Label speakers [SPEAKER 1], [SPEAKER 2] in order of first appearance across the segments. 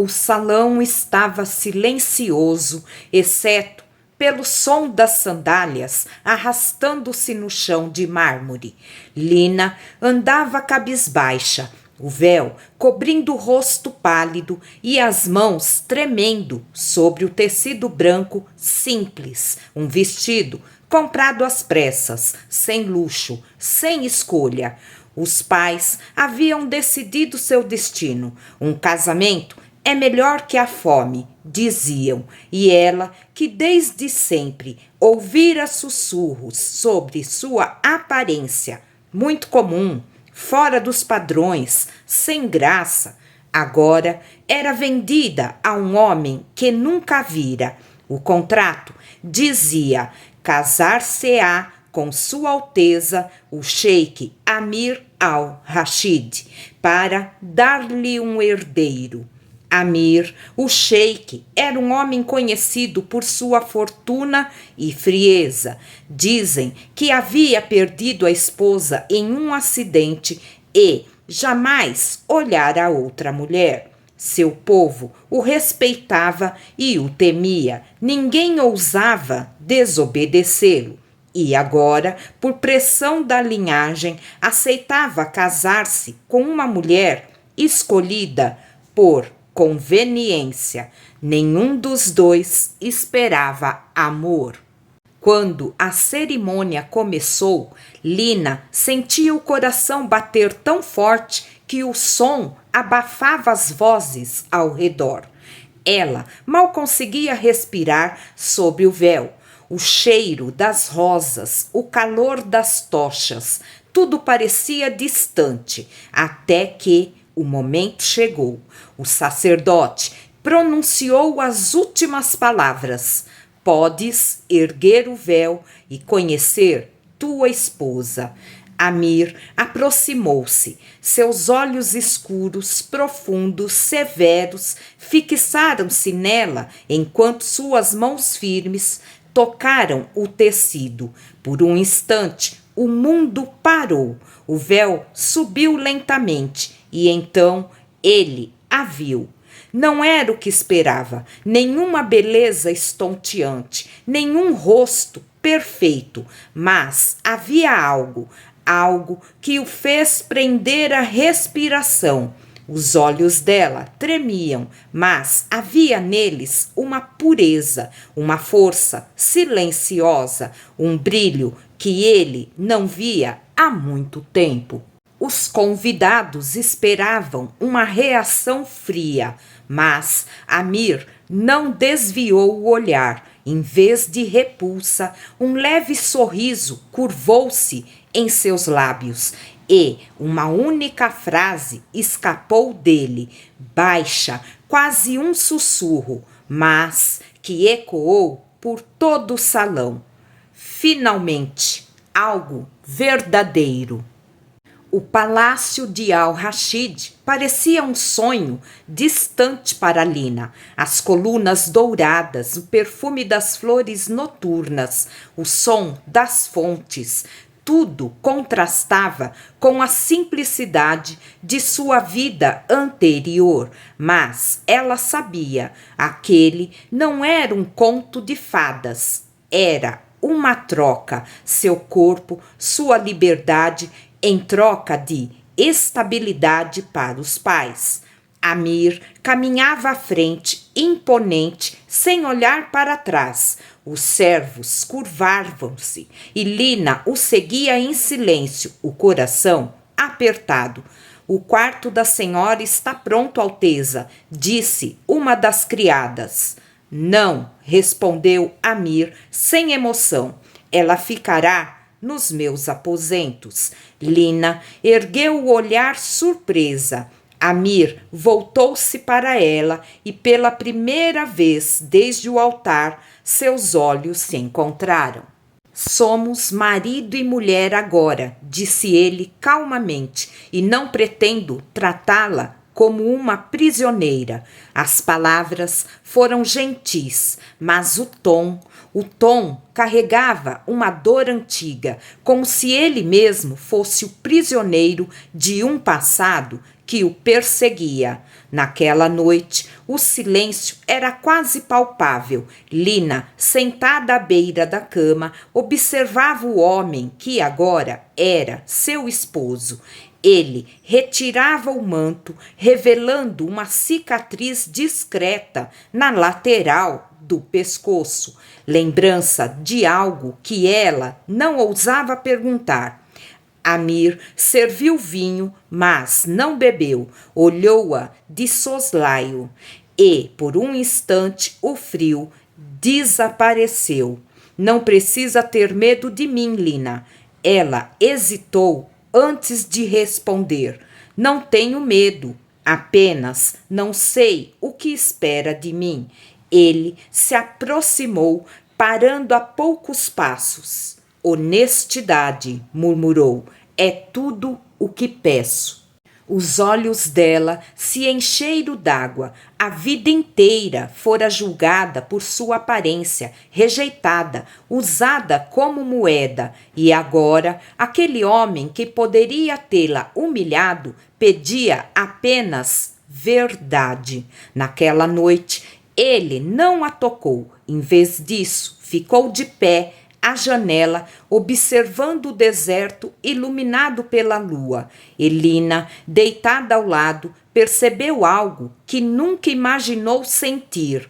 [SPEAKER 1] O salão estava silencioso, exceto pelo som das sandálias arrastando-se no chão de mármore. Lina andava cabisbaixa, o véu cobrindo o rosto pálido e as mãos tremendo sobre o tecido branco simples, um vestido comprado às pressas, sem luxo, sem escolha. Os pais haviam decidido seu destino, um casamento é melhor que a fome, diziam, e ela, que desde sempre ouvira sussurros sobre sua aparência, muito comum, fora dos padrões, sem graça, agora era vendida a um homem que nunca vira. O contrato dizia casar-se-á com Sua Alteza, o Sheik Amir al-Rashid, para dar-lhe um herdeiro. Amir, o sheik, era um homem conhecido por sua fortuna e frieza. Dizem que havia perdido a esposa em um acidente e jamais olhara outra mulher. Seu povo o respeitava e o temia. Ninguém ousava desobedecê-lo. E agora, por pressão da linhagem, aceitava casar-se com uma mulher escolhida por conveniência. Nenhum dos dois esperava amor. Quando a cerimônia começou, Lina sentia o coração bater tão forte que o som abafava as vozes ao redor. Ela mal conseguia respirar sob o véu. O cheiro das rosas, o calor das tochas, tudo parecia distante, até que o momento chegou. O sacerdote pronunciou as últimas palavras: podes erguer o véu e conhecer tua esposa. Amir aproximou-se. Seus olhos escuros, profundos, severos, fixaram-se nela enquanto suas mãos firmes tocaram o tecido. Por um instante, o mundo parou. O véu subiu lentamente e então ele a viu. Não era o que esperava, nenhuma beleza estonteante, nenhum rosto perfeito, mas havia algo que o fez prender a respiração. Os olhos dela tremiam, mas havia neles uma pureza, uma força silenciosa, um brilho que ele não via há muito tempo. Os convidados esperavam uma reação fria, mas Amir não desviou o olhar. Em vez de repulsa, um leve sorriso curvou-se em seus lábios e uma única frase escapou dele, baixa, quase um sussurro, mas que ecoou por todo o salão. Finalmente, algo verdadeiro. O palácio de Al-Rashid parecia um sonho distante para Lina. As colunas douradas, o perfume das flores noturnas, o som das fontes, tudo contrastava com a simplicidade de sua vida anterior. Mas ela sabia, aquele não era um conto de fadas, era uma troca, seu corpo, sua liberdade, em troca de estabilidade para os pais. Amir caminhava à frente, imponente, sem olhar para trás. Os servos curvavam-se e Lina o seguia em silêncio, o coração apertado. O quarto da senhora está pronto, Alteza, disse uma das criadas. Não, respondeu Amir sem emoção. Ela ficará nos meus aposentos. Lina ergueu o olhar surpresa. Amir voltou-se para ela e pela primeira vez desde o altar seus olhos se encontraram. Somos marido e mulher agora, disse ele calmamente, e não pretendo tratá-la como uma prisioneira. As palavras foram gentis, mas o tom carregava uma dor antiga, como se ele mesmo fosse o prisioneiro de um passado que o perseguia. Naquela noite, o silêncio era quase palpável. Lina, sentada à beira da cama, observava o homem que agora era seu esposo. Ele retirava o manto, revelando uma cicatriz discreta na lateral do pescoço, lembrança de algo que ela não ousava perguntar. Amir serviu vinho, mas não bebeu. Olhou-a de soslaio e, por um instante, o frio desapareceu. Não precisa ter medo de mim, Lina. Ela hesitou antes de responder. Não tenho medo, apenas não sei o que espera de mim. Ele se aproximou, parando a poucos passos. Honestidade, murmurou, é tudo o que peço. Os olhos dela se encheram d'água. A vida inteira fora julgada por sua aparência, rejeitada, usada como moeda. E agora, aquele homem que poderia tê-la humilhado pedia apenas verdade. Naquela noite, ele não a tocou. Em vez disso, ficou de pé à janela, observando o deserto iluminado pela lua. Lina, deitada ao lado, percebeu algo que nunca imaginou sentir: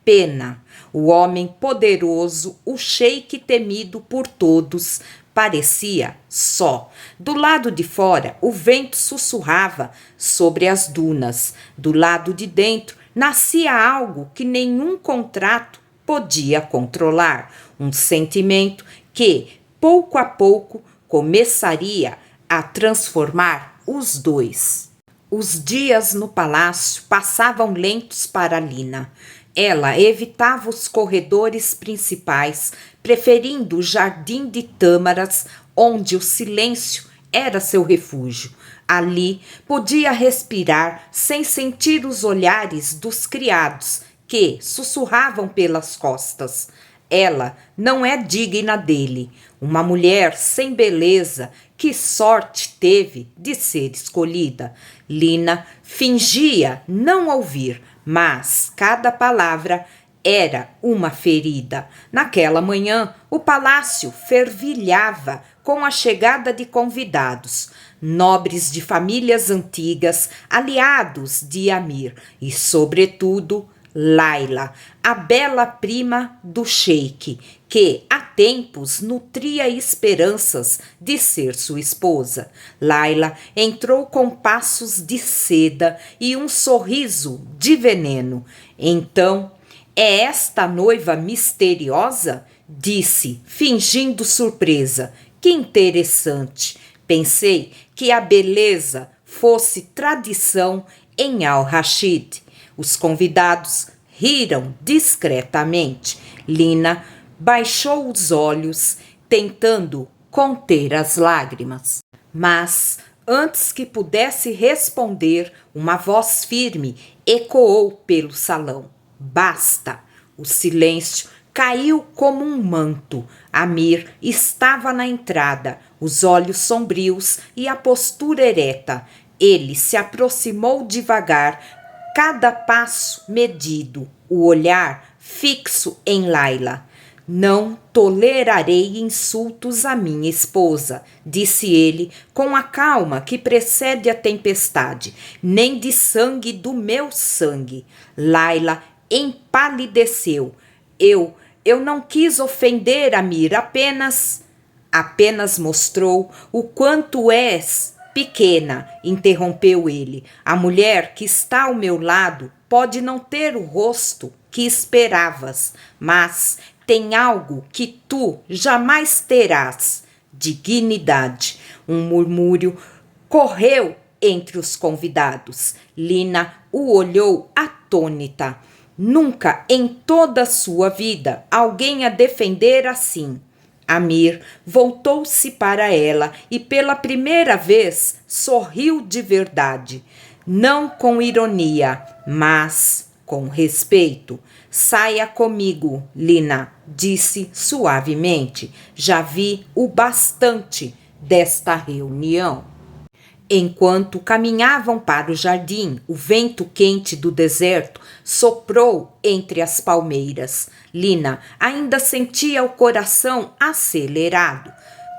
[SPEAKER 1] pena. O homem poderoso, o sheik temido por todos, parecia só. Do lado de fora, o vento sussurrava sobre as dunas. Do lado de dentro, nascia algo que nenhum contrato podia controlar, um sentimento que, pouco a pouco, começaria a transformar os dois. Os dias no palácio passavam lentos para Lina. Ela evitava os corredores principais, preferindo o jardim de tâmaras, onde o silêncio era seu refúgio. Ali podia respirar sem sentir os olhares dos criados que sussurravam pelas costas. Ela não é digna dele. Uma mulher sem beleza, que sorte teve de ser escolhida. Lina fingia não ouvir, mas cada palavra era uma ferida. Naquela manhã, o palácio fervilhava com a chegada de convidados, nobres de famílias antigas, aliados de Amir e, sobretudo, Laila, a bela prima do sheik, que há tempos nutria esperanças de ser sua esposa. Laila entrou com passos de seda e um sorriso de veneno. Então, é esta noiva misteriosa? Disse, fingindo surpresa. Que interessante. Pensei que a beleza fosse tradição em Al-Rashid. Os convidados riram discretamente. Lina baixou os olhos, tentando conter as lágrimas. Mas, antes que pudesse responder, uma voz firme ecoou pelo salão. Basta! O silêncio caiu como um manto. Amir estava na entrada, os olhos sombrios e a postura ereta. Ele se aproximou devagar, cada passo medido, o olhar fixo em Laila. Não tolerarei insultos à minha esposa, disse ele com a calma que precede a tempestade, nem de sangue do meu sangue. Laila empalideceu. Eu não quis ofender, Amir, apenas mostrou o quanto és pequena, interrompeu ele. A mulher que está ao meu lado pode não ter o rosto que esperavas, mas tem algo que tu jamais terás: dignidade. Um murmúrio correu entre os convidados. Lina o olhou atônita. Nunca em toda a sua vida alguém a defendera assim. Amir voltou-se para ela e pela primeira vez sorriu de verdade. Não com ironia, mas com respeito. Saia comigo, Lina, disse suavemente. Já vi o bastante desta reunião. Enquanto caminhavam para o jardim, o vento quente do deserto soprou entre as palmeiras. Lina ainda sentia o coração acelerado.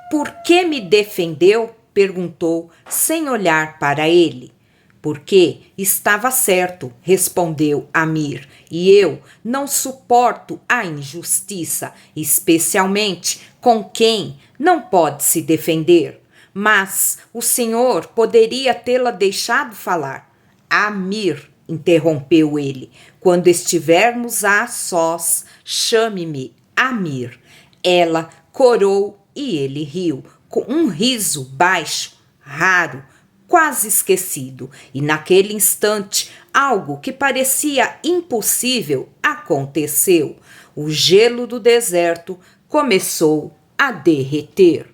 [SPEAKER 1] Por que me defendeu? Perguntou, sem olhar para ele. Porque estava certo, respondeu Amir, e eu não suporto a injustiça, especialmente com quem não pode se defender. Mas o senhor poderia tê-la deixado falar. Amir, interrompeu ele, quando estivermos a sós, chame-me Amir. Ela corou e ele riu, com um riso baixo, raro, quase esquecido, e naquele instante algo que parecia impossível aconteceu. O gelo do deserto começou a derreter.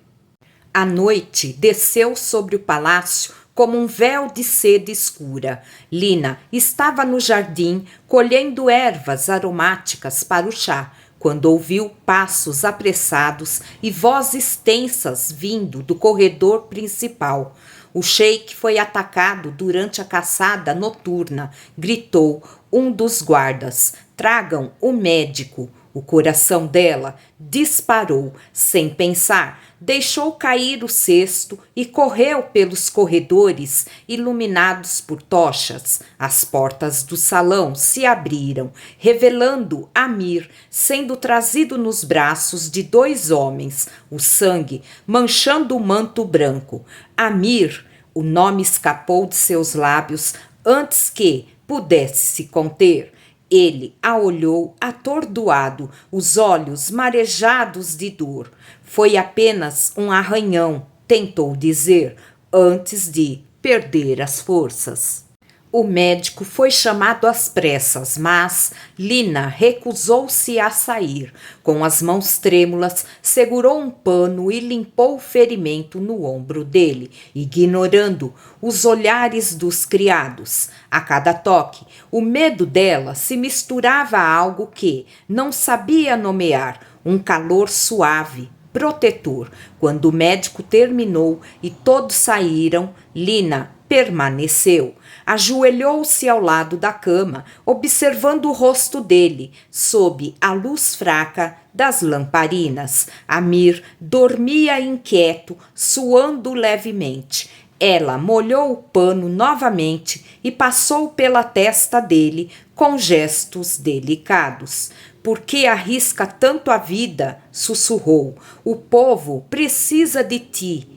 [SPEAKER 1] A noite desceu sobre o palácio como um véu de seda escura. Lina estava no jardim colhendo ervas aromáticas para o chá, quando ouviu passos apressados e vozes tensas vindo do corredor principal. O sheik foi atacado durante a caçada noturna, gritou um dos guardas. Tragam o médico. O coração dela disparou sem pensar. Deixou cair o cesto e correu pelos corredores iluminados por tochas. As portas do salão se abriram, revelando Amir sendo trazido nos braços de 2 homens, o sangue manchando o manto branco. Amir, o nome escapou de seus lábios antes que pudesse se conter. Ele a olhou atordoado, os olhos marejados de dor. Foi apenas um arranhão, tentou dizer, antes de perder as forças. O médico foi chamado às pressas, mas Lina recusou-se a sair. Com as mãos trêmulas, segurou um pano e limpou o ferimento no ombro dele, ignorando os olhares dos criados. A cada toque, o medo dela se misturava a algo que não sabia nomear, um calor suave, protetor. Quando o médico terminou e todos saíram, Lina permaneceu. Ajoelhou-se ao lado da cama, observando o rosto dele, sob a luz fraca das lamparinas. Amir dormia inquieto, suando levemente. Ela molhou o pano novamente e passou pela testa dele com gestos delicados. Por que arrisca tanto a vida? Sussurrou. O povo precisa de ti.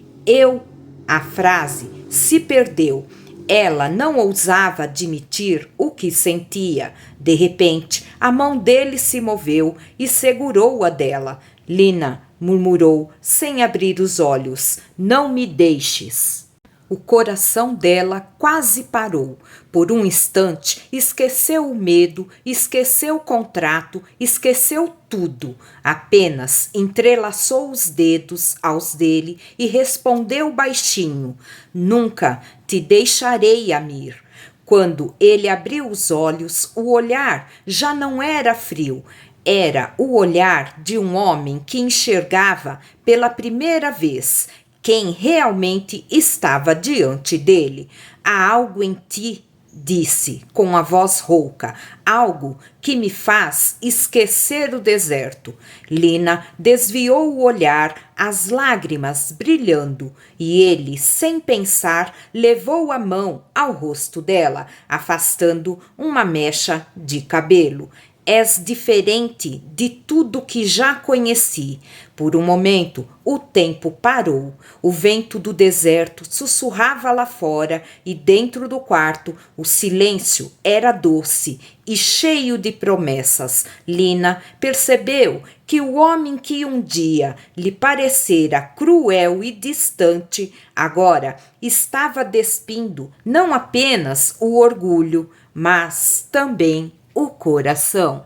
[SPEAKER 1] A frase se perdeu. Ela não ousava admitir o que sentia. De repente, a mão dele se moveu e segurou a dela. Lina murmurou, sem abrir os olhos. Não me deixes. O coração dela quase parou. Por um instante, esqueceu o medo, esqueceu o contrato, esqueceu tudo. Apenas entrelaçou os dedos aos dele e respondeu baixinho: Nunca te deixarei, Amir. Quando ele abriu os olhos, o olhar já não era frio. Era o olhar de um homem que enxergava pela primeira vez quem realmente estava diante dele. Há algo em ti, disse com a voz rouca, algo que me faz esquecer o deserto. Lina desviou o olhar, as lágrimas brilhando, e ele, sem pensar, levou a mão ao rosto dela, afastando uma mecha de cabelo. És diferente de tudo que já conheci. Por um momento, o tempo parou. O vento do deserto sussurrava lá fora e dentro do quarto o silêncio era doce e cheio de promessas. Lina percebeu que o homem que um dia lhe parecera cruel e distante, agora estava despindo não apenas o orgulho, mas também o coração.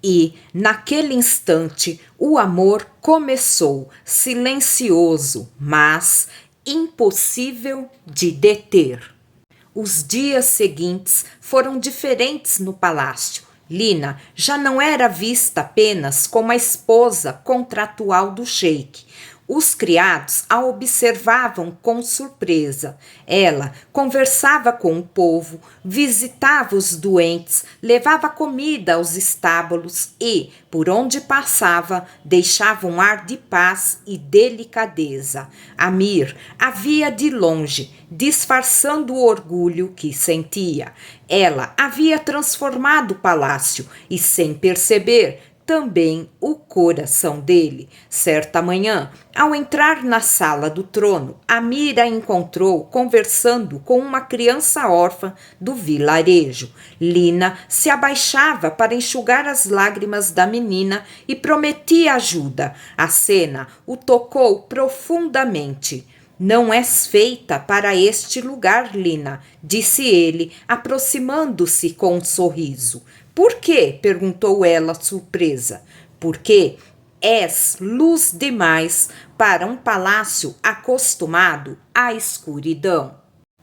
[SPEAKER 1] E, naquele instante, o amor começou, silencioso, mas impossível de deter. Os dias seguintes foram diferentes no palácio. Lina já não era vista apenas como a esposa contratual do sheik. Os criados a observavam com surpresa. Ela conversava com o povo, visitava os doentes, levava comida aos estábulos e, por onde passava, deixava um ar de paz e delicadeza. Amir a via de longe, disfarçando o orgulho que sentia. Ela havia transformado o palácio e, sem perceber, também o coração dele. Certa manhã, ao entrar na sala do trono, Amir a encontrou conversando com uma criança órfã do vilarejo. Lina se abaixava para enxugar as lágrimas da menina e prometia ajuda. A cena o tocou profundamente. Não és feita para este lugar, Lina, disse ele, aproximando-se com um sorriso. Por quê? Perguntou ela, surpresa. Porque és luz demais para um palácio acostumado à escuridão.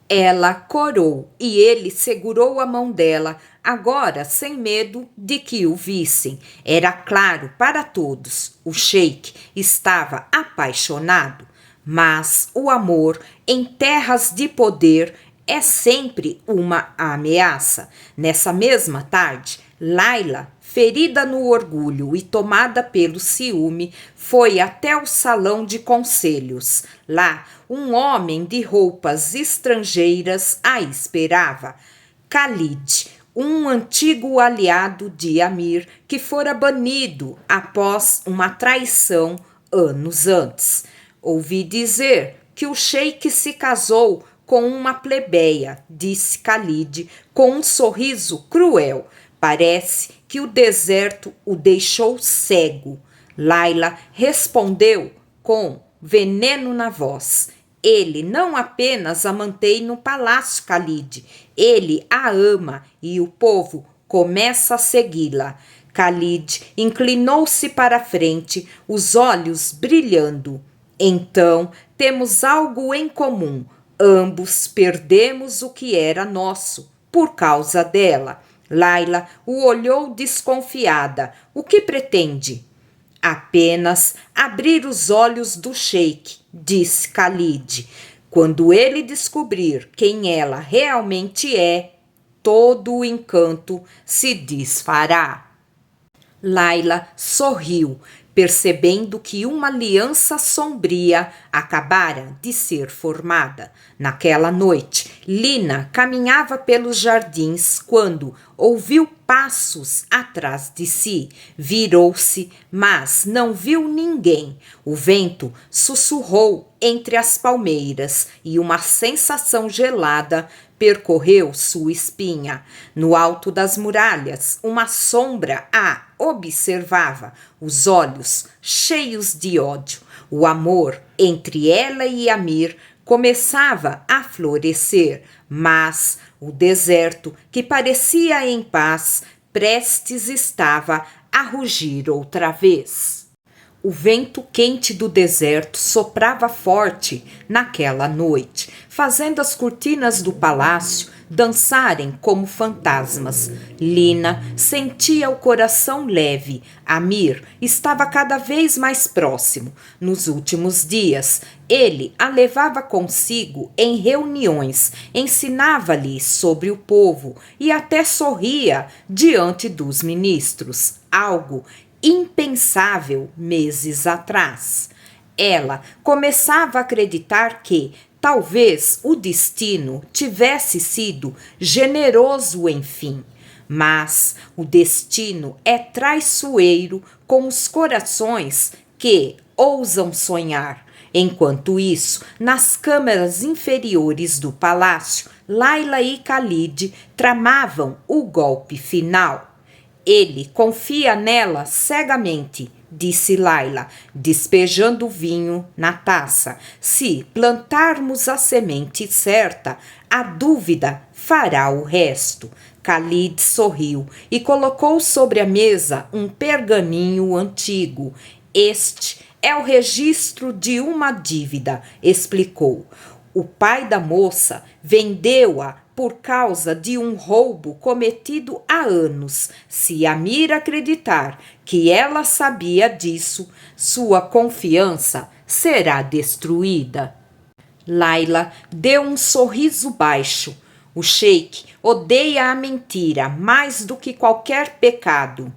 [SPEAKER 1] Ela corou e ele segurou a mão dela, agora sem medo de que o vissem. Era claro para todos, o sheik estava apaixonado. Mas o amor em terras de poder é sempre uma ameaça. Nessa mesma tarde, Laila, ferida no orgulho e tomada pelo ciúme, foi até o salão de conselhos. Lá, um homem de roupas estrangeiras a esperava. Khalid, um antigo aliado de Amir que fora banido após uma traição anos antes. Ouvi dizer que o sheik se casou com uma plebeia, disse Khalid com um sorriso cruel. Parece que o deserto o deixou cego. Laila respondeu com veneno na voz. Ele não apenas a mantém no palácio, Khalid, ele a ama e o povo começa a segui-la. Khalid inclinou-se para a frente, os olhos brilhando. Então, temos algo em comum. Ambos perdemos o que era nosso por causa dela. Laila o olhou desconfiada. O que pretende? Apenas abrir os olhos do sheik, disse Khalid. Quando ele descobrir quem ela realmente é, todo o encanto se desfará. Laila sorriu, percebendo que uma aliança sombria acabara de ser formada. Naquela noite, Lina caminhava pelos jardins quando ouviu passos atrás de si. Virou-se, mas não viu ninguém. O vento sussurrou entre as palmeiras e uma sensação gelada percorreu sua espinha. No alto das muralhas, uma sombra a observava, os olhos cheios de ódio. O amor entre ela e Amir começava a florescer, mas o deserto, que parecia em paz, prestes estava a rugir outra vez. O vento quente do deserto soprava forte naquela noite, fazendo as cortinas do palácio dançarem como fantasmas. Lina sentia o coração leve. Amir estava cada vez mais próximo. Nos últimos dias, ele a levava consigo em reuniões, ensinava-lhe sobre o povo e até sorria diante dos ministros, algo impensável meses atrás. Ela começava a acreditar que talvez o destino tivesse sido generoso enfim, mas o destino é traiçoeiro com os corações que ousam sonhar. Enquanto isso, nas câmaras inferiores do palácio, Laila e Khalid tramavam o golpe final. Ele confia nela cegamente, disse Laila, despejando o vinho na taça. Se plantarmos a semente certa, a dúvida fará o resto. Khalid sorriu e colocou sobre a mesa um pergaminho antigo. Este é o registro de uma dívida, explicou. O pai da moça vendeu-a por causa de um roubo cometido há anos. Se Amir acreditar que ela sabia disso, sua confiança será destruída. Laila deu um sorriso baixo. O sheik odeia a mentira mais do que qualquer pecado.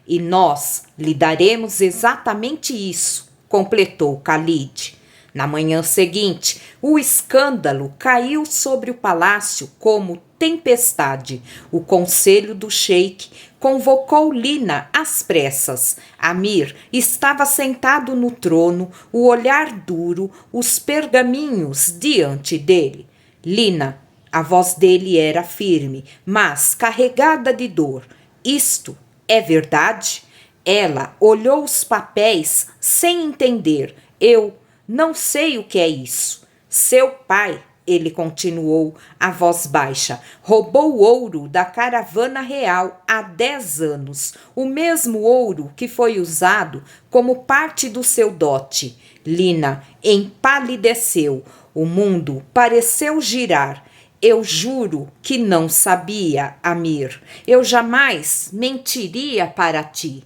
[SPEAKER 1] E nós lhe daremos exatamente isso, completou Khalid. Na manhã seguinte, o escândalo caiu sobre o palácio como tempestade. O conselho do sheik convocou Lina às pressas. Amir estava sentado no trono, o olhar duro, os pergaminhos diante dele. Lina, a voz dele era firme, mas carregada de dor. Isto é verdade? Ela olhou os papéis sem entender. Eu não sei o que é isso. Seu pai, ele continuou, a voz baixa, roubou ouro da caravana real há 10 anos, o mesmo ouro que foi usado como parte do seu dote. Lina empalideceu. O mundo pareceu girar. Eu juro que não sabia, Amir. Eu jamais mentiria para ti.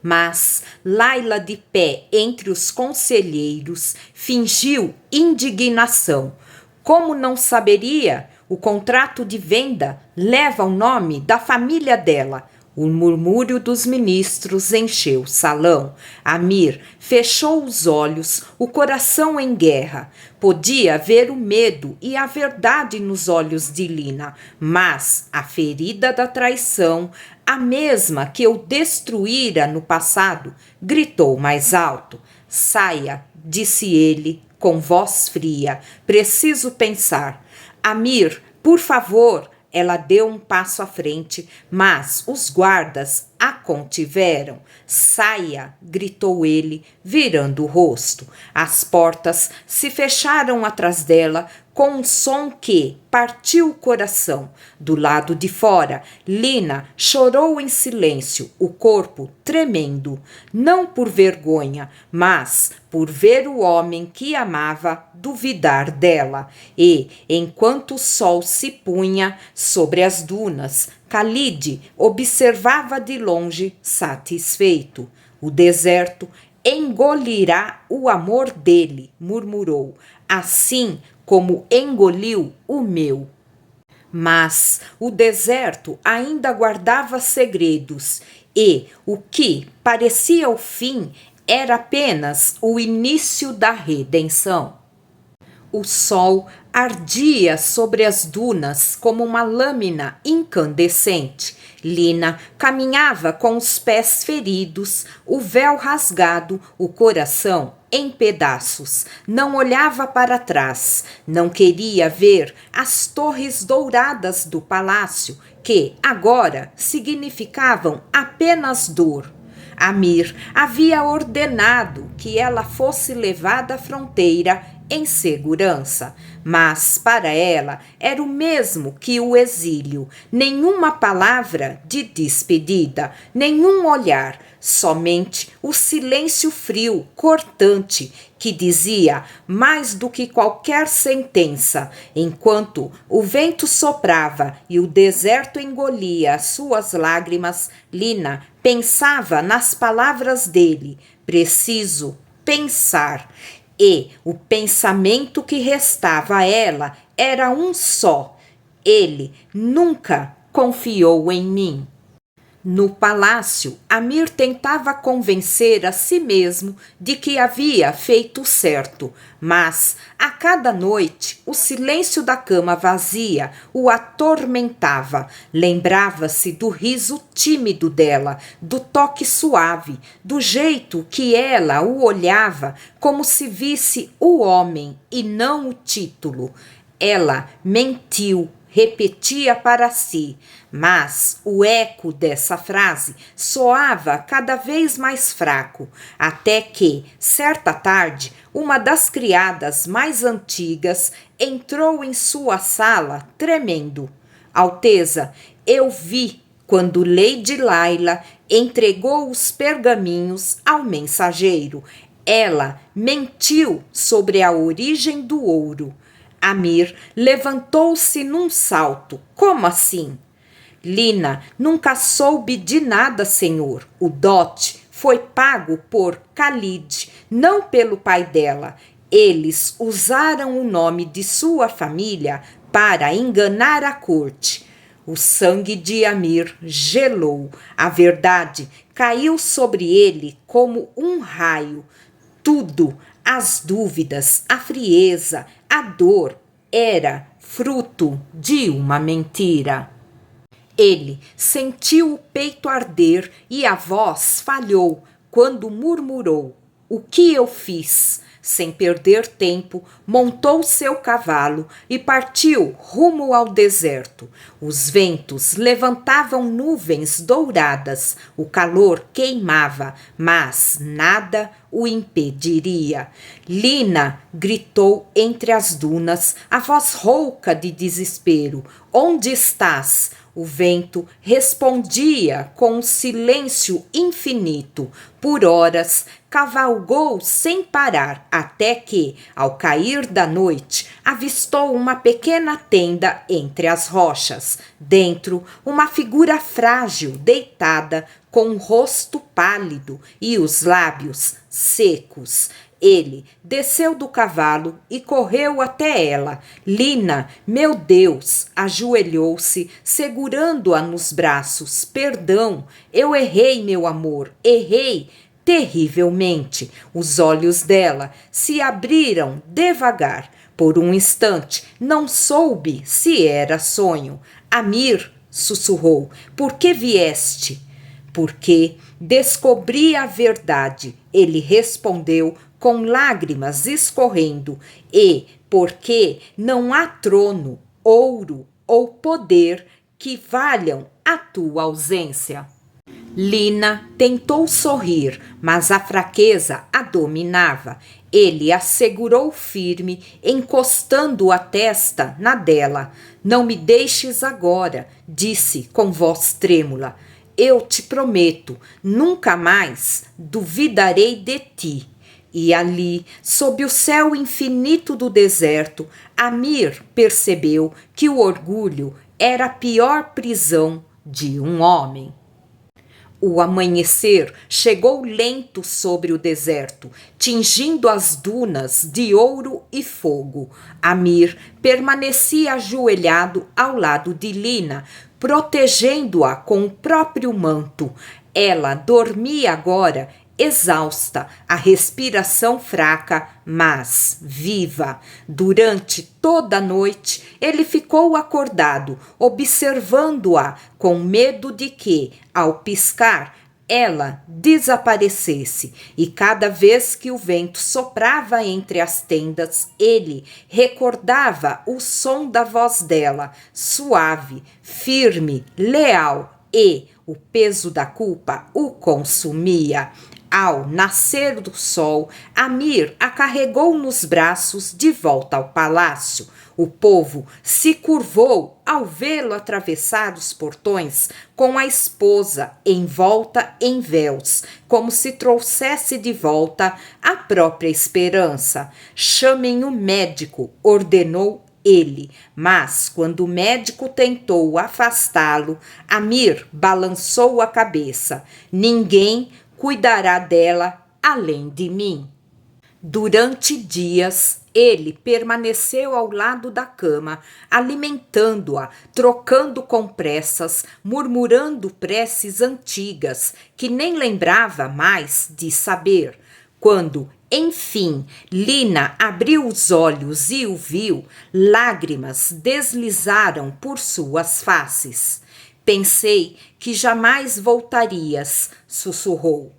[SPEAKER 1] Mas Laila, de pé entre os conselheiros, fingiu indignação. Como não saberia? O contrato de venda leva o nome da família dela. O murmúrio dos ministros encheu o salão. Amir fechou os olhos, o coração em guerra. Podia ver o medo e a verdade nos olhos de Lina, mas a ferida da traição, a mesma que eu destruíra no passado, gritou mais alto. Saia, disse ele com voz fria. Preciso pensar. Amir, por favor. Ela deu um passo à frente, mas os guardas a contiveram. Saia, gritou ele, virando o rosto. As portas se fecharam atrás dela com um som que partiu o coração. Do lado de fora, Lina chorou em silêncio, o corpo tremendo, não por vergonha, mas por ver o homem que amava duvidar dela. E, enquanto o sol se punha sobre as dunas, Khalid observava de longe, satisfeito. O deserto engolirá o amor dele, murmurou, assim como engoliu o meu. Mas o deserto ainda guardava segredos e o que parecia o fim era apenas o início da redenção. O sol ardia sobre as dunas como uma lâmina incandescente. Lina caminhava com os pés feridos, o véu rasgado, o coração em pedaços. Não olhava para trás, não queria ver as torres douradas do palácio, que agora significavam apenas dor. Amir havia ordenado que ela fosse levada à fronteira em segurança, mas para ela era o mesmo que o exílio. Nenhuma palavra de despedida, nenhum olhar, somente o silêncio frio, cortante, que dizia mais do que qualquer sentença. Enquanto o vento soprava e o deserto engolia as suas lágrimas, Lina pensava nas palavras dele. Preciso pensar. E o pensamento que restava a ela era um só. Ele nunca confiou em mim. No palácio, Amir tentava convencer a si mesmo de que havia feito certo, mas a cada noite o silêncio da cama vazia o atormentava. Lembrava-se do riso tímido dela, do toque suave, do jeito que ela o olhava como se visse o homem e não o título. Ela mentiu, repetia para si, mas o eco dessa frase soava cada vez mais fraco, até que, certa tarde, uma das criadas mais antigas entrou em sua sala tremendo. Alteza, eu vi quando Lady Laila entregou os pergaminhos ao mensageiro. Ela mentiu sobre a origem do ouro. Amir levantou-se num salto. Como assim? Lina nunca soube de nada, senhor. O dote foi pago por Khalid, não pelo pai dela. Eles usaram o nome de sua família para enganar a corte. O sangue de Amir gelou. A verdade caiu sobre ele como um raio. Tudo, as dúvidas, a frieza, a dor, era fruto de uma mentira. Ele sentiu o peito arder e a voz falhou quando murmurou: "O que eu fiz?" Sem perder tempo, montou seu cavalo e partiu rumo ao deserto. Os ventos levantavam nuvens douradas, o calor queimava, mas nada o impediria. Lina gritou entre as dunas, a voz rouca de desespero: "Onde estás?" O vento respondia com um silêncio infinito. Por horas, cavalgou sem parar, até que, ao cair da noite, avistou uma pequena tenda entre as rochas. Dentro, uma figura frágil, deitada, com o rosto pálido e os lábios secos. Ele desceu do cavalo e correu até ela. Lina, meu Deus, ajoelhou-se, segurando-a nos braços. Perdão, eu errei, meu amor, errei terrivelmente. Os olhos dela se abriram devagar. Por um instante, não soube se era sonho. Amir, sussurrou, por que vieste? Porque descobri a verdade, ele respondeu com lágrimas escorrendo, e porque não há trono, ouro ou poder que valham a tua ausência. Lina tentou sorrir, mas a fraqueza a dominava. Ele a segurou firme, encostando a testa na dela. Não me deixes agora, disse com voz trêmula. Eu te prometo, nunca mais duvidarei de ti. E ali, sob o céu infinito do deserto, Amir percebeu que o orgulho era a pior prisão de um homem. O amanhecer chegou lento sobre o deserto, tingindo as dunas de ouro e fogo. Amir permanecia ajoelhado ao lado de Lina, protegendo-a com o próprio manto. Ela dormia agora, exausta, a respiração fraca, mas viva. Durante toda a noite, ele ficou acordado, observando-a com medo de que, ao piscar, ela desaparecesse, e cada vez que o vento soprava entre as tendas, ele recordava o som da voz dela, suave, firme, leal, e o peso da culpa o consumia. Ao nascer do sol, Amir a carregou nos braços de volta ao palácio. O povo se curvou ao vê-lo atravessar os portões com a esposa envolta em véus, como se trouxesse de volta a própria esperança. Chamem o médico, ordenou ele, mas quando o médico tentou afastá-lo, Amir balançou a cabeça. Ninguém cuidará dela além de mim. Durante dias, ele permaneceu ao lado da cama, alimentando-a, trocando compressas, murmurando preces antigas, que nem lembrava mais de saber. Quando, enfim, Lina abriu os olhos e o viu, lágrimas deslizaram por suas faces. Pensei que jamais voltarias, sussurrou.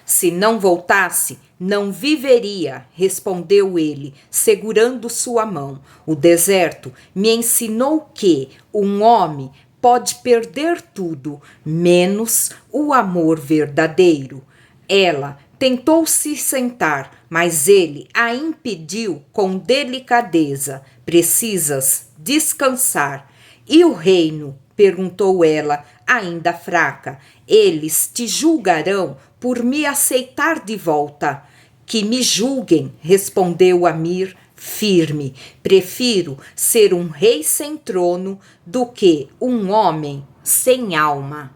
[SPEAKER 1] Se não voltasse, não viveria, respondeu ele, segurando sua mão. O deserto me ensinou que um homem pode perder tudo, menos o amor verdadeiro. Ela tentou se sentar, mas ele a impediu com delicadeza. Precisas descansar. E o reino? Perguntou ela, ainda fraca. Eles te julgarão por me aceitar de volta. Que me julguem, respondeu Amir, firme. Prefiro ser um rei sem trono do que um homem sem alma.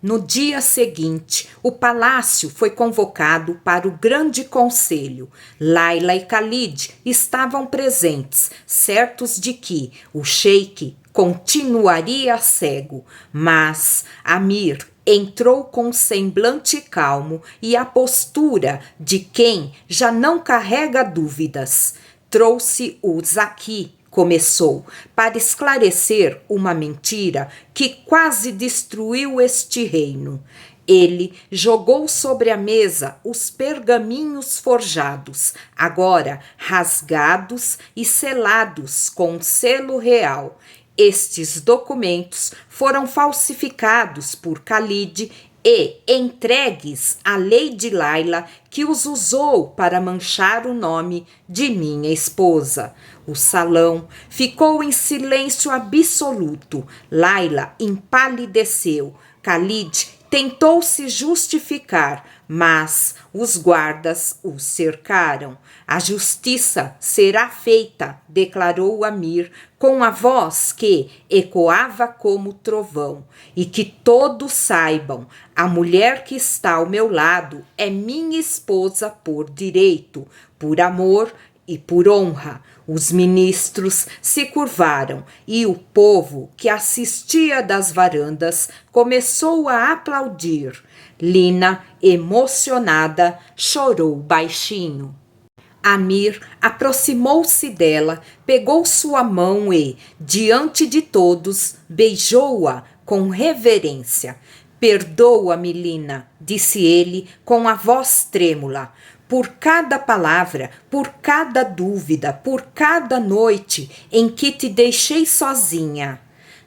[SPEAKER 1] No dia seguinte, o palácio foi convocado para o grande conselho. Laila e Khalid estavam presentes, certos de que o sheik continuaria cego, mas Amir entrou com semblante calmo e a postura de quem já não carrega dúvidas. Trouxe-os aqui, começou, para esclarecer uma mentira que quase destruiu este reino. Ele jogou sobre a mesa os pergaminhos forjados, agora rasgados e selados com selo real. Estes documentos foram falsificados por Khalid e entregues à Lady Laila, que os usou para manchar o nome de minha esposa. O salão ficou em silêncio absoluto. Laila empalideceu. Khalid tentou se justificar, mas os guardas o cercaram. A justiça será feita, declarou Amir com a voz que ecoava como trovão. E que todos saibam, a mulher que está ao meu lado é minha esposa por direito, por amor e por honra. Os ministros se curvaram e o povo que assistia das varandas começou a aplaudir. Lina, emocionada, chorou baixinho. Amir aproximou-se dela, pegou sua mão e, diante de todos, beijou-a com reverência. Perdoa-me, Lina, disse ele com a voz trêmula. Por cada palavra, por cada dúvida, por cada noite em que te deixei sozinha.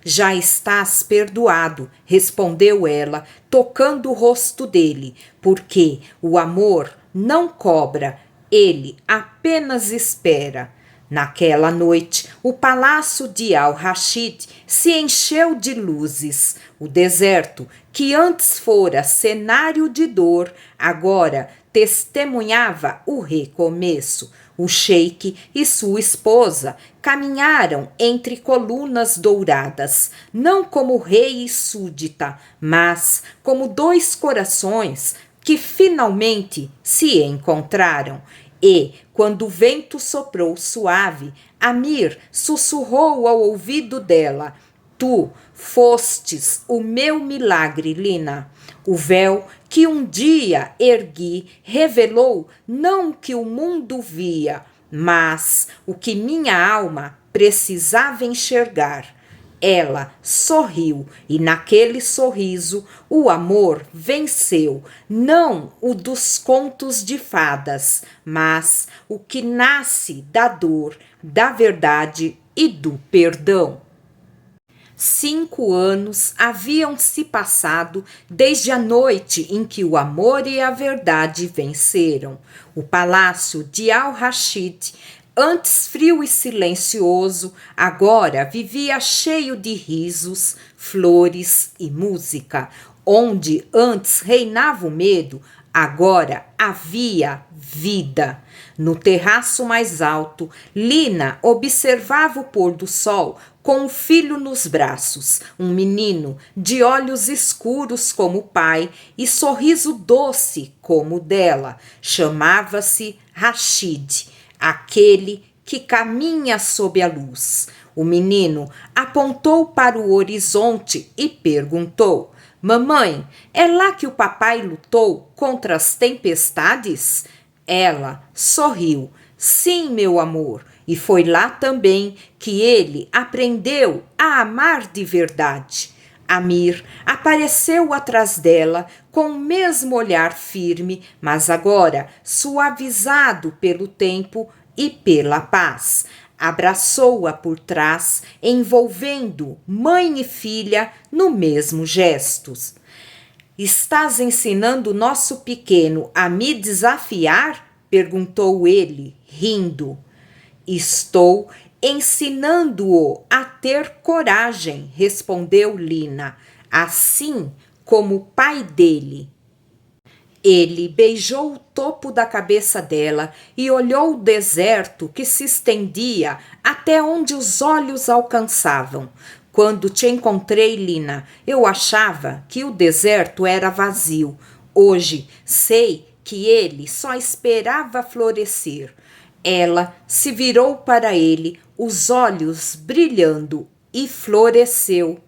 [SPEAKER 1] Já estás perdoado, respondeu ela, tocando o rosto dele, porque o amor não cobra, ele apenas espera. Naquela noite, o palácio de Al-Rashid se encheu de luzes. O deserto, que antes fora cenário de dor, agora testemunhava o recomeço. O sheik e sua esposa caminharam entre colunas douradas, não como rei e súdita, mas como dois corações que finalmente se encontraram. E, quando o vento soprou suave, Amir sussurrou ao ouvido dela: Tu fostes o meu milagre, Lina. O véu que um dia ergui revelou não o que o mundo via, mas o que minha alma precisava enxergar. Ela sorriu e naquele sorriso o amor venceu, não o dos contos de fadas, mas o que nasce da dor, da verdade e do perdão. 5 anos haviam se passado desde a noite em que o amor e a verdade venceram. O palácio de Al-Rashid, antes frio e silencioso, agora vivia cheio de risos, flores e música. Onde antes reinava o medo, agora havia vida. No terraço mais alto, Lina observava o pôr do sol com o filho nos braços, um menino de olhos escuros como o pai e sorriso doce como o dela. Chamava-se Rashid, aquele que caminha sob a luz. O menino apontou para o horizonte e perguntou: Mamãe, é lá que o papai lutou contra as tempestades? Ela sorriu. Sim, meu amor, e foi lá também que ele aprendeu a amar de verdade. Amir apareceu atrás dela com o mesmo olhar firme, mas agora suavizado pelo tempo e pela paz. Abraçou-a por trás, envolvendo mãe e filha no mesmo gesto. Estás ensinando nosso pequeno a me desafiar? Perguntou ele, rindo. Estou ensinando-o a ter coragem, respondeu Lina, assim como o pai dele. Ele beijou o topo da cabeça dela e olhou o deserto que se estendia até onde os olhos alcançavam. Quando te encontrei, Lina, eu achava que o deserto era vazio. Hoje sei que ele só esperava florescer. Ela se virou para ele, os olhos brilhando, e floresceu.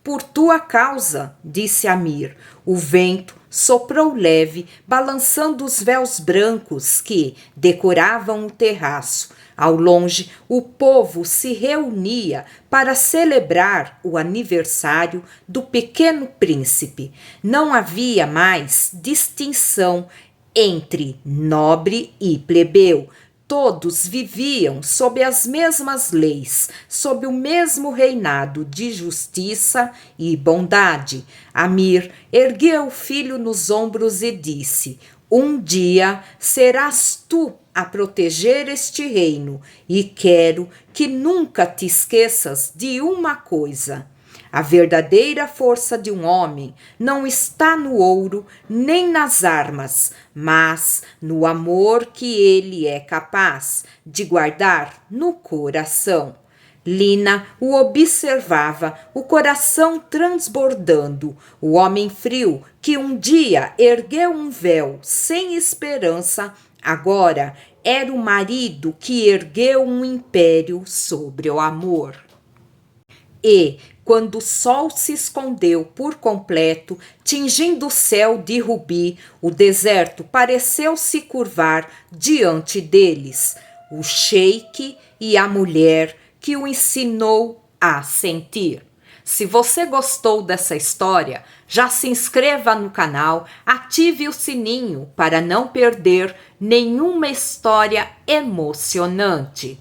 [SPEAKER 1] Por tua causa, disse Amir. O vento soprou leve, balançando os véus brancos que decoravam o terraço. Ao longe, o povo se reunia para celebrar o aniversário do pequeno príncipe. Não havia mais distinção entre nobre e plebeu. Todos viviam sob as mesmas leis, sob o mesmo reinado de justiça e bondade. Amir ergueu o filho nos ombros e disse: um dia serás tu a proteger este reino, e quero que nunca te esqueças de uma coisa. A verdadeira força de um homem não está no ouro nem nas armas, mas no amor que ele é capaz de guardar no coração. Lina o observava, o coração transbordando. O homem frio que um dia ergueu um véu sem esperança, agora era o marido que ergueu um império sobre o amor. E, quando o sol se escondeu por completo, tingindo o céu de rubi, o deserto pareceu se curvar diante deles. O sheik e a mulher que o ensinou a sentir. Se você gostou dessa história, já se inscreva no canal, ative o sininho para não perder nenhuma história emocionante.